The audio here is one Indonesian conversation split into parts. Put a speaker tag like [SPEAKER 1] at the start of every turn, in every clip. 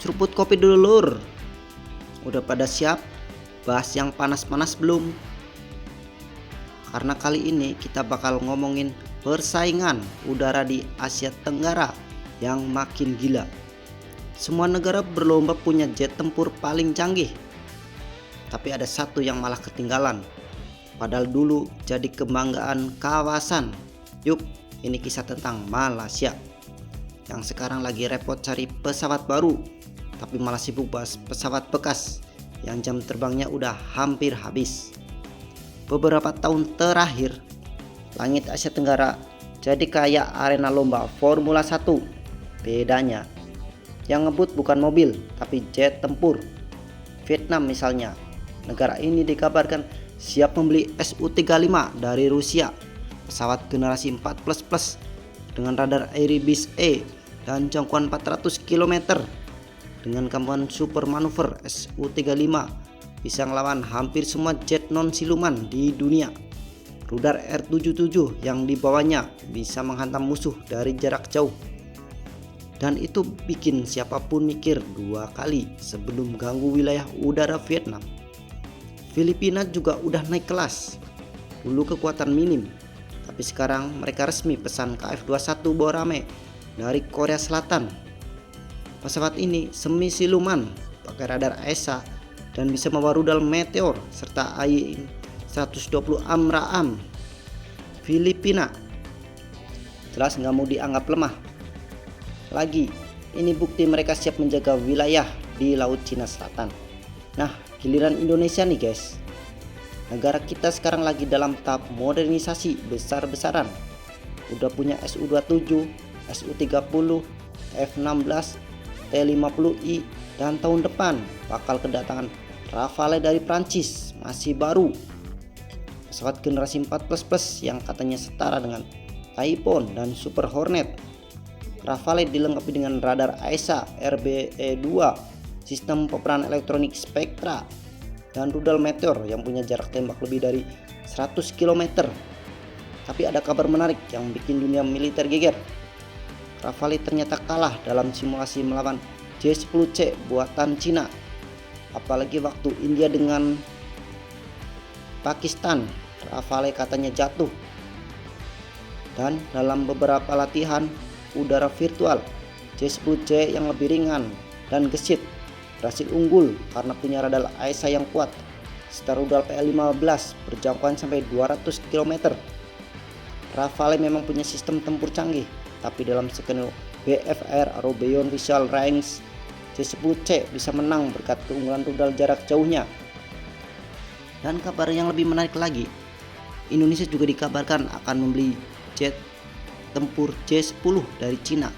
[SPEAKER 1] Seruput kopi dulu lur. Udah pada siap bahas yang panas-panas belum? Karena kali ini kita bakal ngomongin persaingan udara di Asia Tenggara yang makin gila. Semua negara berlomba punya jet tempur paling canggih. Tapi ada satu yang malah ketinggalan. Padahal dulu jadi kebanggaan kawasan. Yuk, ini kisah tentang Malaysia yang sekarang lagi repot cari pesawat baru, tapi malah sibuk bahas pesawat bekas yang jam terbangnya udah hampir habis. Beberapa tahun terakhir, langit Asia Tenggara jadi kayak arena lomba Formula 1. Bedanya, yang ngebut bukan mobil, tapi jet tempur. Vietnam misalnya, negara ini dikabarkan siap membeli Su-35 dari Rusia, pesawat generasi 4++ dengan radar Airbus A dan jangkauan 400 km. Dengan kemampuan super manuver, Su-35 bisa ngelawan hampir semua jet non siluman di dunia. Rudal R-77 yang dibawanya bisa menghantam musuh dari jarak jauh. Dan itu bikin siapapun mikir dua kali sebelum ganggu wilayah udara Vietnam. Filipina juga udah naik kelas. Dulu kekuatan minim, tapi sekarang mereka resmi pesan KF-21 Borame dari Korea Selatan. Pesawat ini semi siluman, pakai radar ESA dan bisa membawa rudal Meteor serta AY-120 AMRAAM. Filipina jelas nggak mau dianggap lemah. Lagi, ini bukti mereka siap menjaga wilayah di Laut Cina Selatan. Nah, giliran Indonesia nih guys. Negara kita sekarang lagi dalam tahap modernisasi besar-besaran. Udah punya Su-27, Su-30, F-16, T-50I, dan tahun depan bakal kedatangan Rafale dari Prancis, masih baru. Pesawat generasi 4++ yang katanya setara dengan Typhoon dan Super Hornet. Rafale dilengkapi dengan radar AESA RBE-2, sistem peperangan elektronik Spectra, dan rudal Meteor yang punya jarak tembak lebih dari 100 km. Tapi ada kabar menarik yang bikin dunia militer geger. Rafale ternyata kalah dalam simulasi melawan J-10C buatan Cina. Apalagi waktu India dengan Pakistan, Rafale katanya jatuh. Dan dalam beberapa latihan udara virtual, J-10C yang lebih ringan dan gesit berhasil unggul karena punya radar AESA yang kuat serta rudal PL-15 berjangkauan sampai 200 km. Rafale memang punya sistem tempur canggih, tapi dalam skenario BFR atau Beyond Visual Range, J-10C bisa menang berkat keunggulan rudal jarak jauhnya. Dan kabar yang lebih menarik lagi, Indonesia juga dikabarkan akan membeli jet tempur J-10 dari Cina.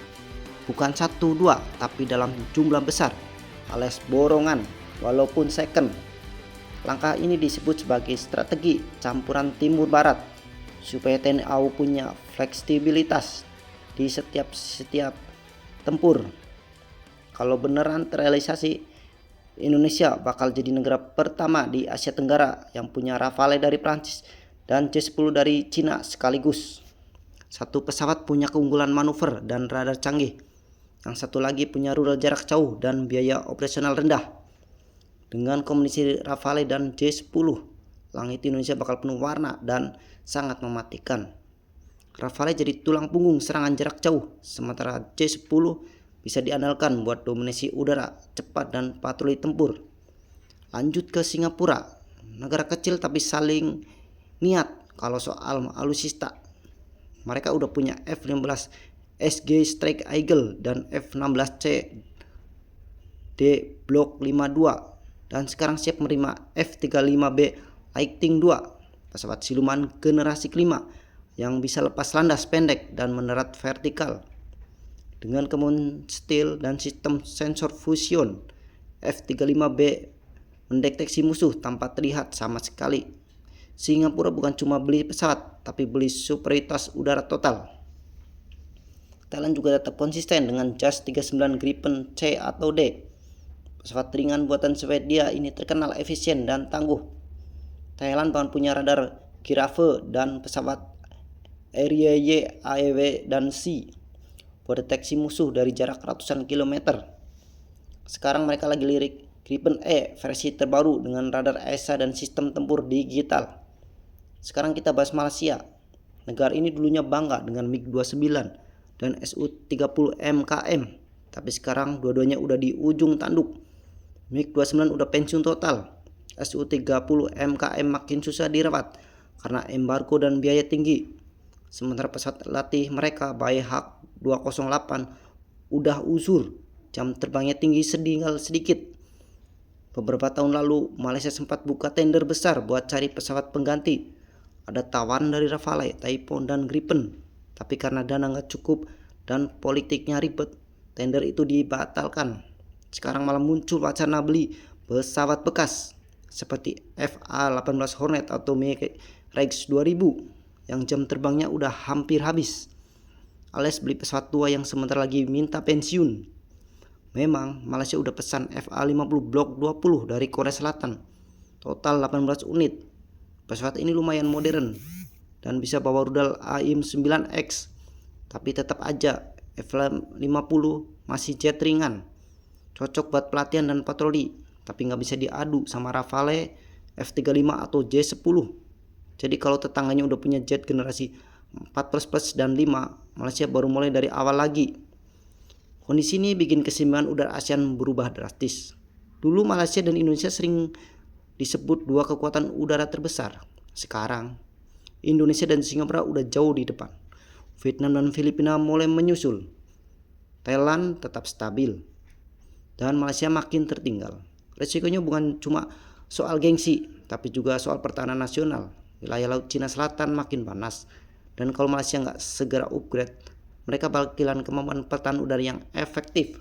[SPEAKER 1] Bukan 1-2, tapi dalam jumlah besar, alias borongan walaupun second. Langkah ini disebut sebagai strategi campuran timur barat supaya TNI AU punya fleksibilitas di setiap tempur. Kalau beneran terrealisasi, Indonesia bakal jadi negara pertama di Asia Tenggara yang punya Rafale dari Prancis dan J-10 dari Cina sekaligus. Satu pesawat punya keunggulan manuver dan radar canggih, yang satu lagi punya rudal jarak jauh dan biaya operasional rendah. Dengan kombinasi Rafale dan J-10, langit Indonesia bakal penuh warna dan sangat mematikan. Rafale jadi tulang punggung serangan jarak jauh, sementara J-10 bisa diandalkan buat dominasi udara cepat dan patroli tempur. Lanjut ke Singapura, negara kecil tapi saling niat kalau soal alutsista. Mereka udah punya F-15 SG Strike Eagle dan F-16C D Block 52 dan sekarang siap menerima F-35B Lightning II, pesawat siluman generasi kelima yang bisa lepas landas pendek dan mendarat vertikal. Dengan kemampuan stealth dan sistem sensor fusion, F-35B mendeteksi musuh tanpa terlihat sama sekali. Singapura bukan cuma beli pesawat, tapi beli superioritas udara total. Thailand juga tetap konsisten dengan JAS 39 Gripen C atau D. Pesawat ringan buatan Swedia ini terkenal efisien dan tangguh. Thailand bahkan punya radar Giraffe dan pesawat Aerieye AEW dan C buat deteksi musuh dari jarak ratusan kilometer. Sekarang mereka lagi lirik Gripen E versi terbaru dengan radar ESA dan sistem tempur digital. Sekarang kita bahas Malaysia. Negara ini dulunya bangga dengan MiG-29 dan Su-30 MKM, tapi sekarang dua-duanya udah di ujung tanduk. MiG-29 udah pensiun total. Su-30 MKM makin susah dirawat karena embargo dan biaya tinggi. Sementara pesawat latih mereka Baihak 208 udah usur, jam terbangnya tinggi sedikit. Beberapa tahun lalu Malaysia sempat buka tender besar buat cari pesawat pengganti. Ada tawaran dari Rafale, Typhoon dan Gripen, tapi karena dana nggak cukup dan politiknya ribet, tender itu dibatalkan. Sekarang malah muncul wacana beli pesawat bekas seperti FA-18 Hornet atau Rex 2000 yang jam terbangnya udah hampir habis, alias beli pesawat tua yang sebentar lagi minta pensiun. Memang Malaysia udah pesan FA-50 Block 20 dari Korea Selatan, total 18 unit. Pesawat ini lumayan modern dan bisa bawa rudal AIM-9X, tapi tetap aja F-50 masih jet ringan, cocok buat pelatihan dan patroli, tapi nggak bisa diadu sama Rafale, F-35 atau J-10. Jadi kalau tetangganya udah punya jet generasi 4++ dan 5, Malaysia baru mulai dari awal lagi. Kondisi ini bikin keseimbangan udara ASEAN berubah drastis. Dulu Malaysia dan Indonesia sering disebut dua kekuatan udara terbesar. Sekarang Indonesia dan Singapura udah jauh di depan. Vietnam dan Filipina mulai menyusul. Thailand tetap stabil dan Malaysia makin tertinggal. Resikonya bukan cuma soal gengsi, tapi juga soal pertahanan nasional. Wilayah Laut Cina Selatan makin panas, dan kalau Malaysia nggak segera upgrade, mereka bakalan kemampuan pertahanan udara yang efektif.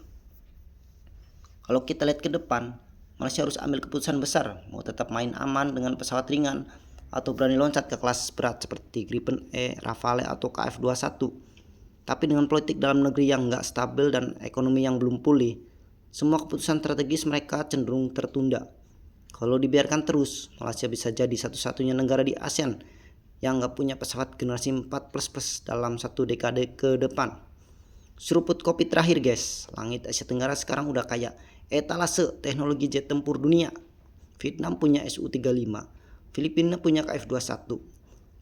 [SPEAKER 1] Kalau kita lihat ke depan, Malaysia harus ambil keputusan besar, mau tetap main aman dengan pesawat ringan atau berani loncat ke kelas berat seperti Gripen E, Rafale atau KF-21. Tapi dengan politik dalam negeri yang nggak stabil dan ekonomi yang belum pulih, semua keputusan strategis mereka cenderung tertunda. Kalau dibiarkan terus, Malaysia bisa jadi satu-satunya negara di ASEAN yang nggak punya pesawat generasi 4++ dalam satu dekade ke depan. Seruput kopi terakhir guys, langit Asia Tenggara sekarang udah kayak etalase teknologi jet tempur dunia. Vietnam punya Su-35, Filipina punya KF-21,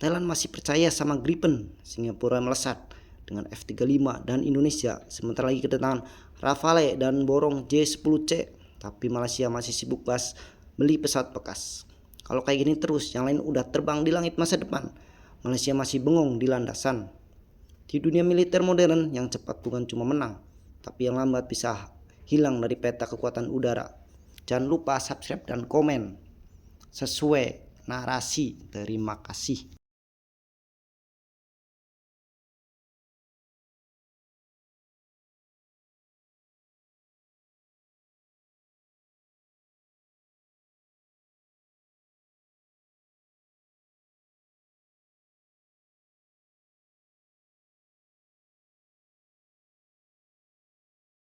[SPEAKER 1] Thailand masih percaya sama Gripen, Singapura melesat dengan F-35 dan Indonesia sebentar lagi kedatangan Rafale dan borong J-10C, tapi Malaysia masih sibuk bahas beli pesawat bekas. Kalau kayak gini terus, yang lain udah terbang di langit masa depan, Malaysia masih bengong di landasan. Di dunia militer modern, yang cepat bukan cuma menang, tapi yang lambat bisa hilang dari peta kekuatan udara. Jangan lupa subscribe dan komen sesuai narasi. Terima kasih.